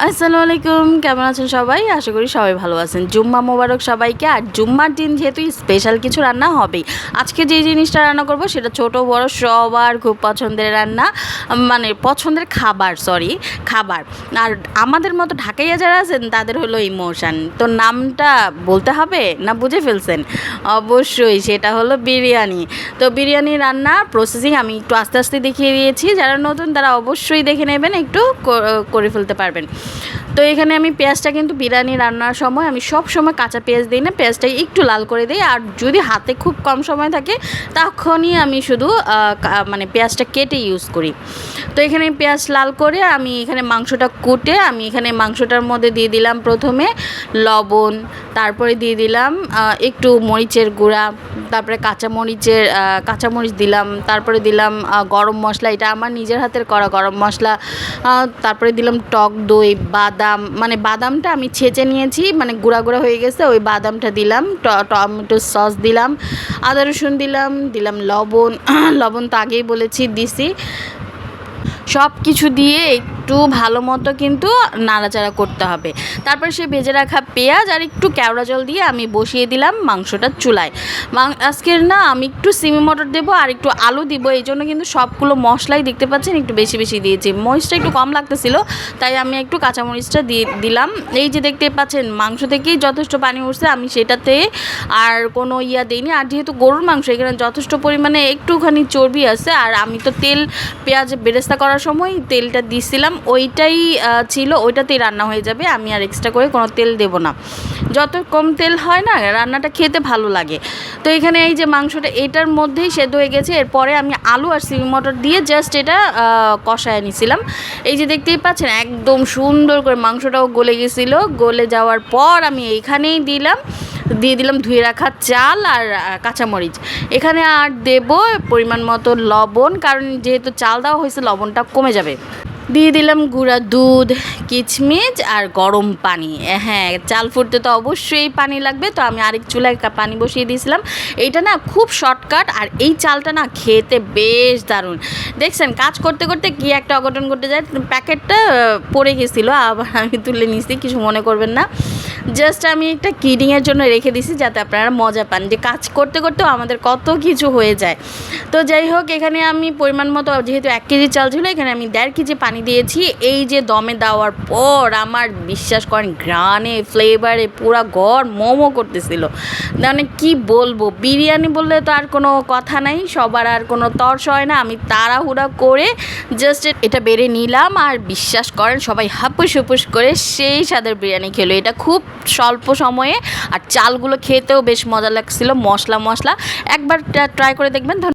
আসসালামু আলাইকুম, কেমন আছেন সবাই? আশা করি সবাই ভালো আছেন। জুম্মা মোবারক সবাইকে। আর জুম্মার দিন যেহেতু স্পেশাল কিছু রান্না হবেই। আজকে যে জিনিসটা রান্না করব সেটা ছোট বড় সবার খুব পছন্দের রান্না, মানে পছন্দের খাবার, খাবার। আর আমাদের মতো ঢাকাইয়া যারা আছেন তাদের হলো ইমোশন। তো নামটা বলতে হবে না, বুঝে ফেলছেন? অবশ্যই সেটা হলো বিরিয়ানি। তো বিরিয়ানি রান্নার প্রসেসিং আমি একটু আস্তে আস্তে দেখিয়ে দিয়েছি। যারা নতুন তারা অবশ্যই দেখে নেবেন, একটু করে ফেলতে পারবেন। তো এখানে আমি পেঁয়াজটা কিন্তু বিরিয়ানি রান্নার সময় আমি সব সময় কাঁচা পেঁয়াজ দিই না, পেঁয়াজটা একটু লাল করে দিই। আর যদি হাতে খুব কম সময় থাকে তখনই আমি শুধু মানে পেঁয়াজটা কেটে ইউজ করি। তো এখানে পেঁয়াজ লাল করে আমি এখানে মাংসটা কুটে আমি এখানে মাংসটার মধ্যে দিয়ে দিলাম প্রথমে লবণ, তারপরে দিয়ে দিলাম একটু মরিচের গুঁড়া, তারপরে কাঁচামরিচ দিলাম, তারপরে দিলাম গরম মশলা, এটা আমার নিজের হাতের করা গরম মশলা। তারপরে দিলাম টক দই, বাদাম, মানে বাদামটা আমি ছেঁচে নিয়েছি, মানে গুঁড়া গুঁড়া হয়ে গেছে, ওই বাদামটা দিলাম, টমেটো সস দিলাম, আদা রসুন দিলাম লবণ লবণ তো আগেই বলেছি দিছি। সব কিছু দিয়ে একটু ভালো মতো কিন্তু নাড়াচাড়া করতে হবে। তারপর সে ভেজে রাখা পেঁয়াজ আর একটু কেওড়া জল দিয়ে আমি বসিয়ে দিলাম মাংসটা চুলায়। আজকের না আমি একটু সিমি মটর দেবো আর একটু আলু দিব, এই জন্য কিন্তু সবগুলো মশলাই দেখতে পাচ্ছেন একটু বেশি বেশি দিয়েছি। মরিচটা একটু কম লাগতেছিল, তাই আমি একটু কাঁচামরিচটা দিলাম। এই যে দেখতে পাচ্ছেন মাংস থেকেই যথেষ্ট পানি উঠছে, আমি সেটাতে আর কোনো দিইনি। আর যেহেতু গরুর মাংস এখানে যথেষ্ট পরিমাণে একটুখানি চর্বি আছে, আর আমি তো তেল পেঁয়াজ বেরেস্তা করার সময় তেলটা দিছিলাম, ওইটাই ছিল, ওইটাতেই রান্না হয়ে যাবে। আমি আর এক্সট্রা করে কোনো তেল দেব না। যত কম তেল হয় না রান্নাটা খেতে ভালো লাগে। তো এখানে এই যে মাংসটা এটার মধ্যেই সেদ্ধ হয়ে গেছে। এরপরে আমি আলু আর সিম মটর দিয়ে জাস্ট এটা কষায় নিছিলাম। এই যে দেখতেই পাচ্ছেন একদম সুন্দর করে মাংসটাও গলে গেছিলো। গলে যাওয়ার পর আমি এইখানেই দিয়ে দিলাম ধুয়ে রাখা চাল আর কাঁচামরিচ। এখানে আর দেব পরিমাণ মতো লবণ, কারণ যেহেতু চাল দেওয়া হয়েছে লবণটা কমে যাবে। দিয়ে দিলাম গুঁড়া দুধ, কিচমিচ আর গরম পানি। হ্যাঁ, চাল ফুটতে তো অবশ্যই পানি লাগবে, তো আমি আরেক চুলায় পানি বসিয়ে দিয়েছিলাম। এইটা না খুব শর্টকাট, আর এই চালটা না খেতে বেশ দারুণ। দেখছেন কাজ করতে করতে কি একটা অঘটন ঘটে যায়, প্যাকেটটা পড়ে গেছিলো, আবার আমি তুলে নিয়েছি, কিছু মনে করবেন না। জাস্ট আমি একটা কিডিংয়ের জন্য রেখে দিছি যাতে আপনারা মজা পান, যে কাজ করতে করতেও আমাদের কত কিছু হয়ে যায়। তো যাই হোক, এখানে আমি পরিমাণ মতো, যেহেতু 1 কেজি চাল ছিল, এখানে আমি 1.5 কেজি পানি দিয়েছি। এই যে দমে দেওয়ার পর আমার বিশ্বাস করেন গ্রানে ফ্লেভারে পুরা ঘর মোমো করতেছিল। মানে কি বলবো, বিরিয়ানি বললে তো আর কোনো কথা নাই, সবার আর কোনো তর্স হয় না। আমি তাড়াহুড়া করে জাস্ট এটা বেড়ে নিলাম, আর বিশ্বাস করেন সবাই হাপুস হুপুস করে সেই স্বাদের বিরিয়ানি খেলো। এটা খুব স্বল্প সময়ে, আর চালগুলো খেতেও বেশ মজা লাগছিল, মশলা একবার ট্রাই করে দেখবেন।